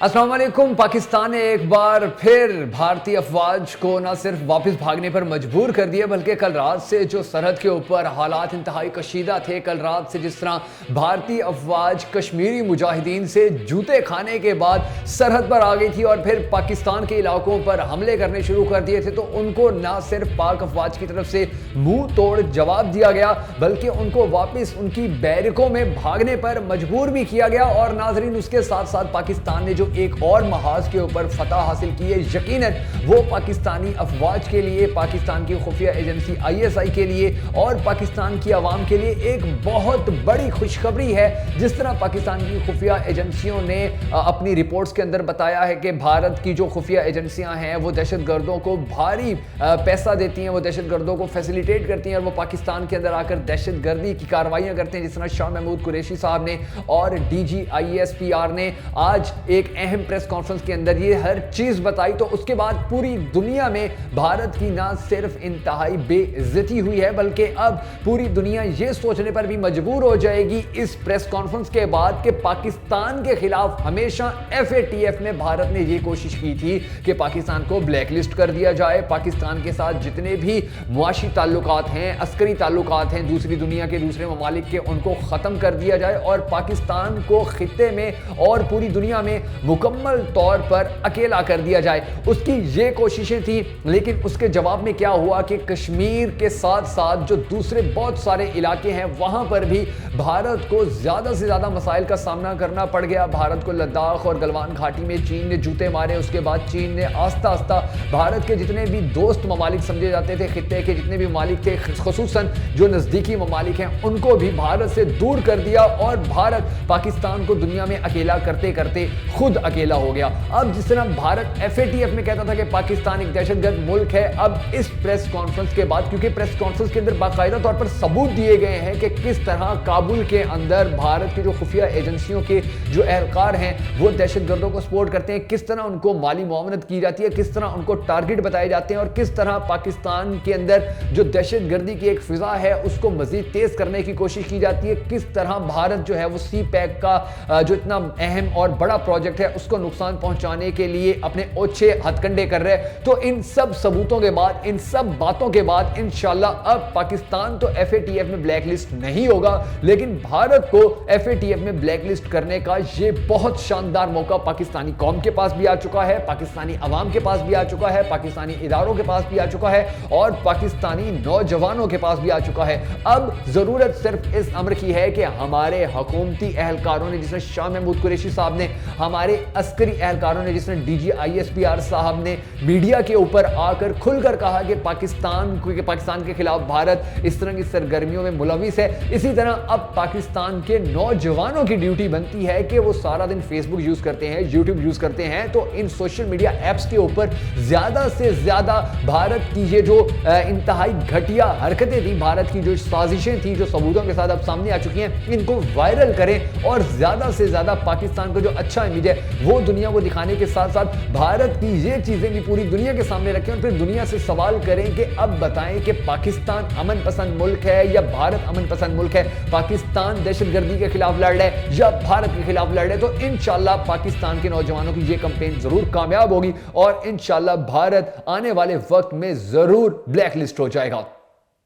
अस्सलाम वालेकुम। पाकिस्तान ने एक बार फिर भारतीय अफवाज को न सिर्फ वापस भागने पर मजबूर कर दिया, बल्कि कल रात से जो सरहद के ऊपर हालात इंतहाई कशीदा थे, कल रात से जिस तरह भारतीय अफवाज कश्मीरी मुजाहिदीन से जूते खाने के बाद सरहद पर आ गई थी और फिर पाकिस्तान के इलाकों पर हमले करने शुरू कर दिए थे, तो उनको न सिर्फ पाक अफवाज की तरफ से मुंह तोड़ जवाब दिया गया, बल्कि उनको वापस उनकी बैरकों में भागने पर मजबूर भी किया गया। और नाजरीन, उसके साथ साथ पाकिस्तान ने जो एक और महाज के ऊपर फतह हासिल की है, यकीनन वो पाकिस्तानी अफवाज के लिए, पाकिस्तान की खुफिया एजेंसी ISI के लिए और पाकिस्तान की आवाम के लिए एक बहुत बड़ी खुशखबरी है। जिस तरह पाकिस्तान की खुफिया एजेंसियों ने अपनी रिपोर्ट्स के अंदर बताया है कि भारत की जो खुफिया एजेंसियां हैं वो दहशत गर्दों को भारी पैसा देती हैं, वो दहशत गर्दों को फैसिलिटेट करती हैं और वो पाकिस्तान के अंदर आकर दहशत गर्दी की कार्रवाइयां करते हैं। जिस तरह शाह महमूद कुरैशी साहब ने और DG ISPR ने आज एक अहम प्रेस कॉन्फ्रेंस के अंदर ये हर चीज बताई, तो उसके बाद पूरी दुनिया में भारत की ना सिर्फ इंतहाई बेइज्जती हुई है, बल्कि अब पूरी दुनिया ये सोचने पर भी मजबूर हो जाएगी इस प्रेस कॉन्फ्रेंस के बाद कि पाकिस्तान के खिलाफ हमेशा FATF में भारत ने ये कोशिश की थी कि पाकिस्तान को ब्लैक लिस्ट कर दिया जाए, पाकिस्तान के साथ जितने भी मुआशी ताल्लुकात हैं, अस्करी ताल्लुकात हैं दूसरी दुनिया के दूसरे ममालिक के, उनको खत्म कर दिया जाए और पाकिस्तान को खित्ते में और पूरी दुनिया में मुकम्मल तौर पर अकेला कर दिया जाए। उसकी ये कोशिशें थी, लेकिन उसके जवाब में क्या हुआ कि कश्मीर के साथ साथ जो दूसरे बहुत सारे इलाके हैं वहां पर भी भारत को ज्यादा से ज्यादा मसाइल का सामना करना पड़ गया। भारत को लद्दाख और गलवान घाटी में चीन ने जूते मारे, उसके बाद चीन ने आस्ता आस्ता भारत के जितने भी दोस्त ममालिक समझे जाते थे, खित्ते के जितने भी ममालिक थे, खुसूसन जो नजदीकी ममालिक हैं, उनको भी भारत से दूर कर दिया और भारत पाकिस्तान को दुनिया में अकेला करते करते खुद अकेला हो गया। अब जिस तरह भारत FATF में कहता था कि पाकिस्तान एक दहशतगर्द मुल्क है, अब इस प्रेस कॉन्फ्रेंस के बाद, क्योंकि प्रेस कॉन्फ्रेंस के अंदर बाकायदा तौर पर सबूत दिए गए हैं कि किस तरह काबुल के अंदर भारत की जो खुफिया एजेंसियों के जो एहलकार हैं वो दहशतगर्दों को सपोर्ट करते हैं, किस तरह उनको माली मुआवनत की जाती है, किस तरह उनको टारगेट बताए जाते हैं और किस तरह पाकिस्तान के अंदर जो दहशतगर्दी की एक फिजा है उसको मजीद तेज करने की कोशिश की जाती है, किस तरह भारत जो है वो CPEC का जो इतना अहम और बड़ा प्रोजेक्ट है उसको नुकसान पहुंचाने के लिए अपने ओछे हथकंडे कर रहे हैं। तो इन सब सबूतों के बाद, इन सब बातों के बाद इंशाल्लाह अब पाकिस्तान तो FATF में ब्लैक लिस्ट नहीं होगा, लेकिन भारत को FATF में ब्लैक लिस्ट करने का ये बहुत शानदार मौका पाकिस्तानी कौम के पास भी आ चुका है, पाकिस्तानी अवाम के पास भी आ चुका है, पाकिस्तानी इदारों के पास भी आ चुका है और पाकिस्तानी नौजवानों के पास भी आ चुका है। अब जरूरत सिर्फ इस अमर की है कि हमारे हुकूमती एहलकारों ने, जिसमें शाह महमूद कुरैशी साहब ने, हमारे अस्करी एहलकारों ने, जिसमें DG ISPR साहब ने मीडिया के ऊपर आकर खुलकर कहा कि पाकिस्तान के खिलाफ भारत इस तरह की सरगर्मियों में मुलविस है। इसी तरह अब पाकिस्तान के नौजवानों की ड्यूटी बनती है कि वो सारा दिन फेसबुक यूज करते हैं, यूट्यूब यूज करते हैं, तो इन सोशल मीडिया एप्स के ऊपर ज्यादा से ज्यादा भारत की ये जो इंतहाई घटिया हरकतें थी, भारत की जो साजिशें थी, जो सबूतों के साथ अब सामने आ चुकी हैं, इनको वायरल करें और ज्यादा से ज्यादा पाकिस्तान का जो अच्छा इमेज है वो दुनिया को दिखाने के साथ साथ भारत की ये चीजें भी पूरी दुनिया के सामने रखें और फिर दुनिया से सवाल करें कि अब बताएं कि पाकिस्तान अमन पसंद मुल्क है या भारत अमन पसंद मुल्क है, पाकिस्तान दहशतगर्दी के खिलाफ लड़ रहा है या भारत के खिलाफ लड़ रहा है। तो इंशाल्लाह पाकिस्तान के नौजवानों की ये कैंपेन जरूर कामयाब होगी और इंशाल्लाह भारत आने वाले वक्त में जरूर ब्लैक लिस्ट हो जाएगा।